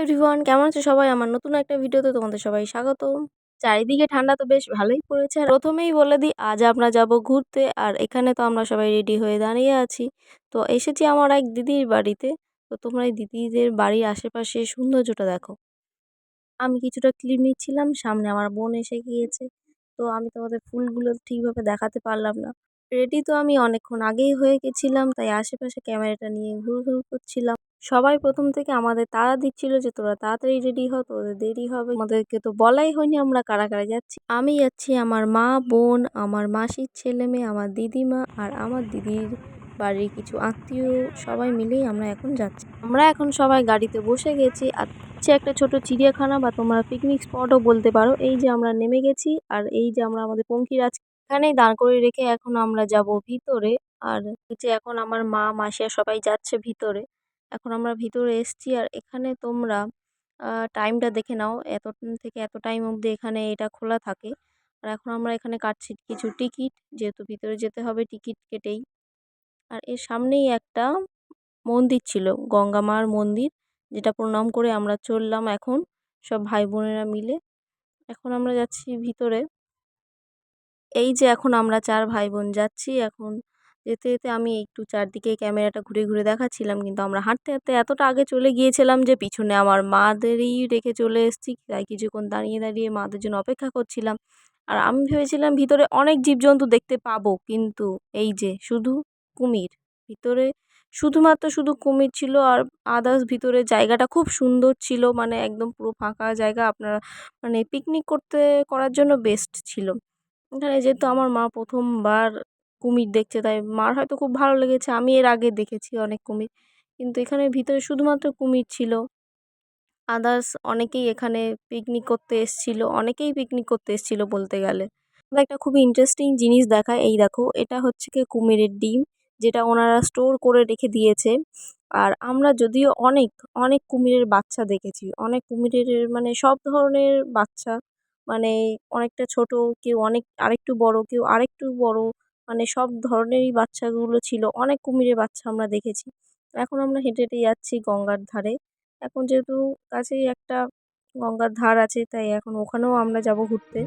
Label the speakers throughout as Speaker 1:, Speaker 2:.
Speaker 1: Everyone, কেমন আছো সবাই? আমার নতুন একটা ভিডিওতে তোমাদের সবাই স্বাগতম। চারিদিকে ঠান্ডা তো বেশ ভালোই পড়েছে। আর প্রথমেই বলে দিই, আজ আমরা যাব ঘুরতে। আর এখানে তো আমরা সবাই রেডি হয়ে দাঁড়িয়ে আছি। তো এসেছি আমার এক দিদির বাড়িতে। তো তোমরা এই দিদিদের বাড়ির আশেপাশে সৌন্দর্যটা দেখো। আমি কিছুটা ক্লিপ নিচ্ছিলাম, সামনে আমার বোন এসে গিয়েছে। তো আমি তোমাদের ফুলগুলো ঠিকভাবে দেখাতে পারলাম না। রেডি তো আমি অনেকক্ষণ আগেই হয়ে গেছিলাম, তাই আশেপাশে ক্যামেরাটা নিয়ে ঘুরঘুর করছিলাম। সবাই প্রথম থেকে আমাদের তাড়া দিচ্ছিল যে তোরা তাড়াতাড়ি রেডি হ, তোদের দেরি হবে। আমাদেরকে তো বলাই হয়নি আমরা কারা কারা যাচ্ছি। আমি যাচ্ছি আমার মা, বোন, আমার মাসির ছেলে মেয়ে, আমার দিদিমা আর আমার দিদির বাড়ির কিছু আত্মীয়, সবাই মিলেই আমরা এখন যাচ্ছি। আমরা এখন সবাই গাড়িতে বসে গেছি। আর একটা ছোট চিড়িয়াখানা বা তোমরা পিকনিক স্পটও বলতে পারো। এই যে আমরা নেমে গেছি, আর এই যে আমরা আমাদের পঙ্খিরাজ এখানেই দাঁড় করে রেখে এখন আমরা যাব ভিতরে। আর নিচে এখন আমার মা, মাসি আর সবাই যাচ্ছে ভিতরে। এখন আমরা ভিতরে এসছি। আর এখানে তোমরা টাইমটা দেখে নাও, এত থেকে এত টাইম অবধি এখানে এটা খোলা থাকে। আর এখন আমরা এখানে কাটছি কিছু টিকিট, যেহেতু ভিতরে যেতে হবে টিকিট কেটেই। আর এর সামনেই একটা মন্দির ছিল, গঙ্গা মার মন্দির, যেটা প্রণাম করে আমরা চললাম এখন সব ভাই বোনেরা মিলে। এখন আমরা যাচ্ছি ভিতরে। এই যে এখন আমরা 4 ভাই বোন যাচ্ছি। এখন যেতে যেতে আমি একটু চারদিকে ক্যামেরাটা ঘুরে ঘুরে দেখাচ্ছিলাম, কিন্তু আমরা হাঁটতে হাঁটতে এতটা আগে চলে গিয়েছিলাম যে পিছনে আমার মাদেরই রেখে চলে এসেছি। তাই কিছুক্ষণ দাঁড়িয়ে দাঁড়িয়ে মাদের জন্য অপেক্ষা করছিলাম। আর আমি ভেবেছিলাম ভিতরে অনেক জীবজন্তু দেখতে পাবো, কিন্তু এই যে শুধু কুমির। ভিতরে শুধু কুমির ছিল। আর আদার্স ভিতরে জায়গাটা খুব সুন্দর ছিল, মানে একদম পুরো ফাঁকা জায়গা। আপনারা মানে পিকনিক করার জন্য বেস্ট ছিল। এখানে যেহেতু আমার মা প্রথমবার কুমির দেখছে, তাই মার হয়তো খুব ভালো লেগেছে। আমি এর আগে দেখেছি অনেক কুমির, কিন্তু এখানে ভিতরে শুধুমাত্র কুমির ছিল। আদার্স অনেকেই এখানে অনেকেই পিকনিক করতে এসেছিল বলতে গেলে। একটা খুবই ইন্টারেস্টিং জিনিস দেখায়, এই দেখো, এটা হচ্ছে কি কুমিরের ডিম, যেটা ওনারা স্টোর করে রেখে দিয়েছে। আর আমরা যদিও অনেক অনেক কুমিরের বাচ্চা দেখেছি, অনেক কুমিরের মানে সব ধরনের বাচ্চা, মানে অনেকটা ছোট, কেউ অনেক আরেকটু বড়, কেউ আরেকটু বড়, মানে সব ধরনেরই বাচ্চাগুলো ছিল। অনেক কুমিরের বাচ্চা আমরা দেখেছি। এখন আমরা হেঁটে হেঁটে যাচ্ছি গঙ্গার ধারে। এখন যেহেতু কাছেই একটা গঙ্গার ধার আছে, তাই এখন ওখানেও আমরা যাব ঘুরতে।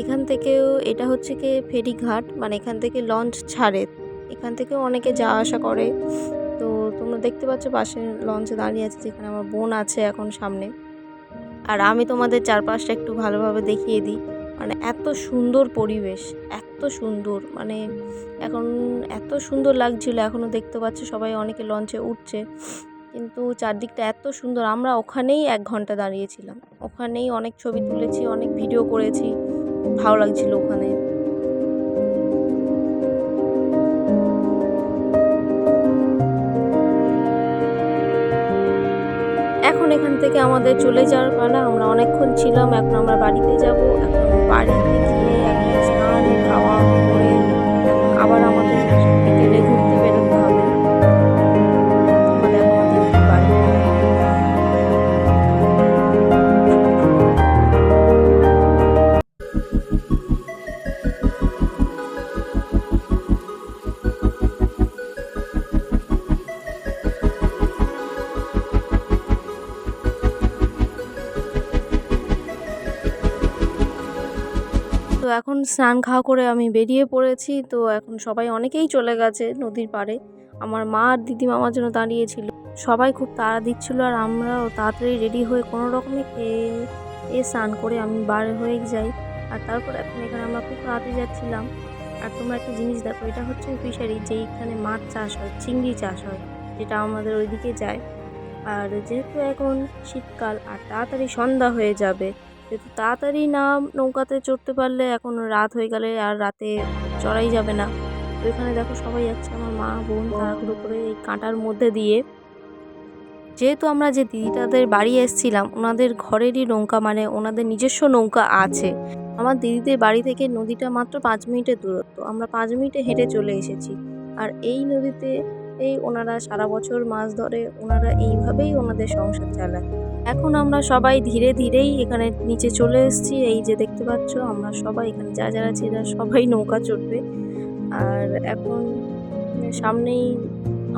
Speaker 1: এখান থেকেও এটা হচ্ছে কি ফেরিঘাট, মানে এখান থেকে লঞ্চ ছাড়ে, এখান থেকেও অনেকে যাওয়া আসা করে। তো তোমরা দেখতে পাচ্ছ পাশে লঞ্চে দাঁড়িয়ে আছে, যেখানে আমার বোন আছে এখন সামনে। আর আমি তোমাদের চারপাশটা একটু ভালোভাবে দেখিয়ে দিই। মানে এত সুন্দর পরিবেশ, এত সুন্দর, মানে এখন এত সুন্দর লাগছিল। এখনও দেখতে পাচ্ছ সবাই অনেকে লঞ্চে উঠছে, কিন্তু চারদিকটা এত সুন্দর। আমরা ওখানেই 1 ঘন্টা দাঁড়িয়েছিলাম, ওখানেই অনেক ছবি তুলেছি, অনেক ভিডিও করেছি, খুব ভালো লাগছিল ওখানে। এখন এখান থেকে আমাদের চলে যাওয়ার পালা। আমরা অনেকক্ষণ ছিলাম, এখন আমরা বাড়িতে যাব। এখন বাড়িতে গিয়ে এখন স্নান খাওয়া করে এখন আবার আমাদের বিকেলে ঘুরতে বেরোতে হবে। তোমরা দেখো আমাদের বাড়ি। তো এখন স্নান খাওয়া করে আমি বেরিয়ে পড়েছি। তো এখন সবাই অনেকেই চলে গেছে নদীর পাড়ে। আমার মা আর দিদিমা আমার জন্য দাঁড়িয়েছিল। সবাই খুব তাড়া দিচ্ছিল, আর আমরাও তাড়াতাড়ি রেডি হয়ে কোনো রকমে খেয়ে স্নান করে আমি বার হয়ে যাই। আর তারপর এখন এখানে আমরা খুব তাড়াতাড়ি যাচ্ছিলাম। আর তোমরা একটা জিনিস দেখো, এটা হচ্ছে ফিশারি, যেইখানে মাছ চাষ হয়, চিংড়ি চাষ হয়, যেটা আমাদের ওইদিকে যায়। আর যেহেতু এখন শীতকাল আর তাড়াতাড়ি সন্ধ্যা হয়ে যাবে, যেহেতু তাড়াতাড়ি না নৌকাতে চড়তে পারলে এখন রাত হয়ে গেলে আর রাতে চড়াই যাবে না। তো এখানে দেখো সবাই যাচ্ছে, আমার মা বোন তাড়াহুড়ো করে এই কাঁটার মধ্যে দিয়ে। যেহেতু আমরা যে দিদিটাদের বাড়ি এসেছিলাম, ওনাদের ঘরেরই নৌকা, মানে ওনাদের নিজস্ব নৌকা আছে। আমার দিদিদের বাড়ি থেকে নদীটা মাত্র 5 মিনিটের দূরত্ব, আমরা 5 মিনিটে হেঁটে চলে এসেছি। আর এই নদীতে ওনারা সারা বছর মাছ ধরে, ওনারা এইভাবেই ওনাদের সংসার চালায়। এখন আমরা সবাই ধীরে ধীরেই এখানে নিচে চলে এসেছি। এই যে দেখতে পাচ্ছ, আমরা সবাই এখানে যারা ছিল সবাই নৌকা চড়বে। আর এখন সামনেই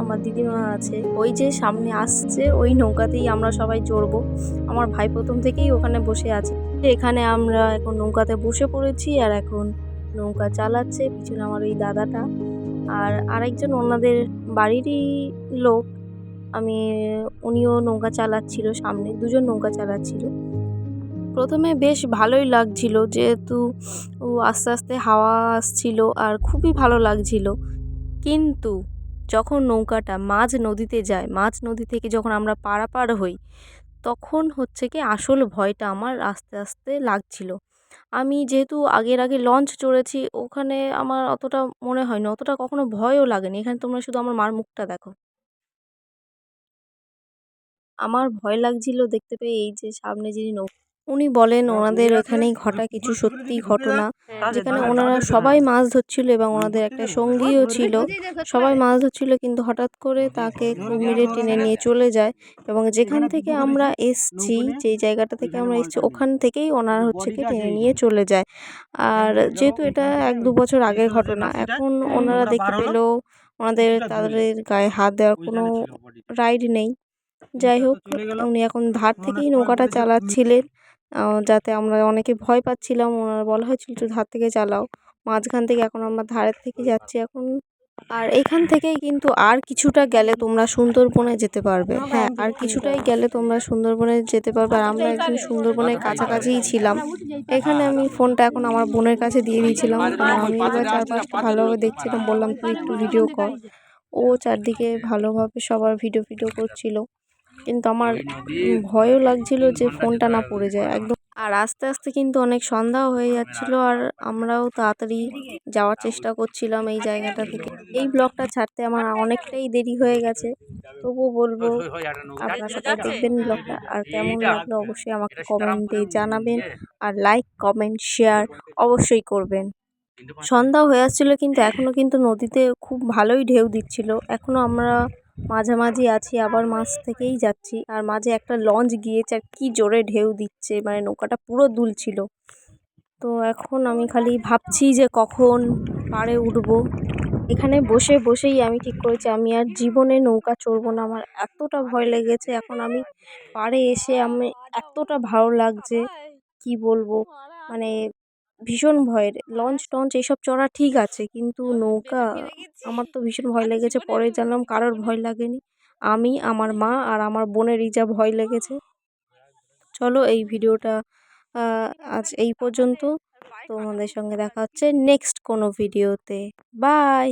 Speaker 1: আমার দিদিমা আছে, ওই যে সামনে আসছে ওই নৌকাতেই আমরা সবাই চড়বো। আমার ভাই প্রথম থেকেই ওখানে বসে আছে। এখানে আমরা এখন নৌকাতে বসে পড়েছি আর এখন নৌকা চালাচ্ছে পিছনে আমার ওই দাদাটা আর আরেকজন ওনাদের বাড়িরই লোক। আমি উনিও নৌকা চালাচ্ছিল, সামনে দুজন নৌকা চালাচ্ছিল। প্রথমে বেশ ভালোই লাগছিল, যেহেতু আস্তে আস্তে হাওয়া আসছিল আর খুবই ভালো লাগছিল। কিন্তু যখন নৌকাটা মাঝ নদীতে যায়, মাঝ নদী থেকে যখন আমরা পারাপার হই, তখন হচ্ছে কি আসল ভয়টা আমার আস্তে আস্তে লাগছিল। আমি যেহেতু আগের আগে লঞ্চ চড়েছি, ওখানে আমার অতটা মনে হয়নি, অতটা কখনো ভয়ও লাগেনি। এখানে তোমরা শুধু আমার মার মুখটা দেখো। আমার ভয় লাগছিল দেখতে পেয়ে এই যে সামনে যিনি উনি বলেন ওনাদের এখানেই ঘটা কিছু সত্যি ঘটনা, যেখানে ওনারা সবাই মাছ ধরছিল এবং ওনাদের একটা সঙ্গীও ছিল। সবাই মাছ ধরছিল কিন্তু হঠাৎ করে তাকে কুমিরে টেনে নিয়ে চলে যায় এবং যেখান থেকে আমরা এসছি, যেই জায়গাটা থেকে আমরা এসছি ওখান থেকেই ওনারা হচ্ছে কি টেনে নিয়ে চলে যায়। আর যেহেতু এটা 1-2 বছর আগের ঘটনা, এখন ওনারা দেখতে পেলেও ওনাদের তাদের গায়ে হাত দেওয়ার কোনো রাইট নেই। যাই হোক, উনি এখন ধার থেকেই নৌকাটা চালাচ্ছিলেন, যাতে আমরা অনেকে ভয় পাচ্ছিলাম। ওনার বলা হয়েছিল একটু ধার থেকে চালাও, মাঝখান থেকে এখন আমরা ধারের থেকে যাচ্ছি এখন। আর এখান থেকেই কিন্তু আর কিছুটা গেলে তোমরা সুন্দরবনে যেতে পারবে। হ্যাঁ, আর কিছুটাই গেলে তোমরা সুন্দরবনে যেতে পারবে। আর আমরা একদম সুন্দরবনের কাছাকাছিই ছিলাম। এখানে আমি ফোনটা এখন আমার বোনের কাছে দিয়ে দিয়েছিলাম, কারণ আমি এবার চারপাশটা ভালোভাবে দেখছিলাম। বললাম তুই একটু ভিডিও কর। ও চারদিকে ভালোভাবে সবার ভিডিও করছিল, কিন্তু আমার ভয়ও লাগছিল যে ফোনটা না পড়ে যায় একদম। আর আস্তে আস্তে কিন্তু অনেক সন্ধ্যাও হয়ে যাচ্ছিল আর আমরাও তাড়াতাড়ি যাওয়ার চেষ্টা করছিলাম এই জায়গাটা থেকে। এই ব্লগটা ছাড়তে আমার অনেকটাই দেরি হয়ে গেছে, তবুও বলবো আপনারা সবাই দেখবেন ব্লগটা। আর কেমন লাগলো অবশ্যই আমাকে কমেন্টে জানাবেন, আর লাইক কমেন্ট শেয়ার অবশ্যই করবেন। সন্ধ্যা হয়ে আসছিল কিন্তু এখনও কিন্তু নদীতে খুব ভালোই ঢেউ দিচ্ছিল। এখনও আমরা মাঝামাঝি আছি, আবার মাঝ থেকেই যাচ্ছি। আর মাঝে একটা লঞ্চ গিয়েছে আর কি জোরে ঢেউ দিচ্ছে, মানে নৌকাটা পুরো দুলছিল। তো এখন আমি খালি ভাবছি যে কখন পাড়ে উঠবো। এখানে বসে বসেই আমি ঠিক করেছি আমি আর জীবনে নৌকা চড়বো না। আমার এতটা ভয় লেগেছে, এখন আমি পাড়ে এসে আমি এতটা ভালো লাগছে কি বলবো, মানে ভীষণ ভয়ের। লঞ্চ টঞ্চ এসব চড়া ঠিক আছে, কিন্তু নৌকা আমার তো ভীষণ ভয় লেগেছে। পরে জানলাম কারোর ভয় লাগেনি, আমি, আমার মা আর আমার বোনেরই যা ভয় লেগেছে। চলো এই ভিডিওটা আজ এই পর্যন্ত। তোমাদের সঙ্গে দেখা হচ্ছে নেক্সট কোনো ভিডিওতে। বাই।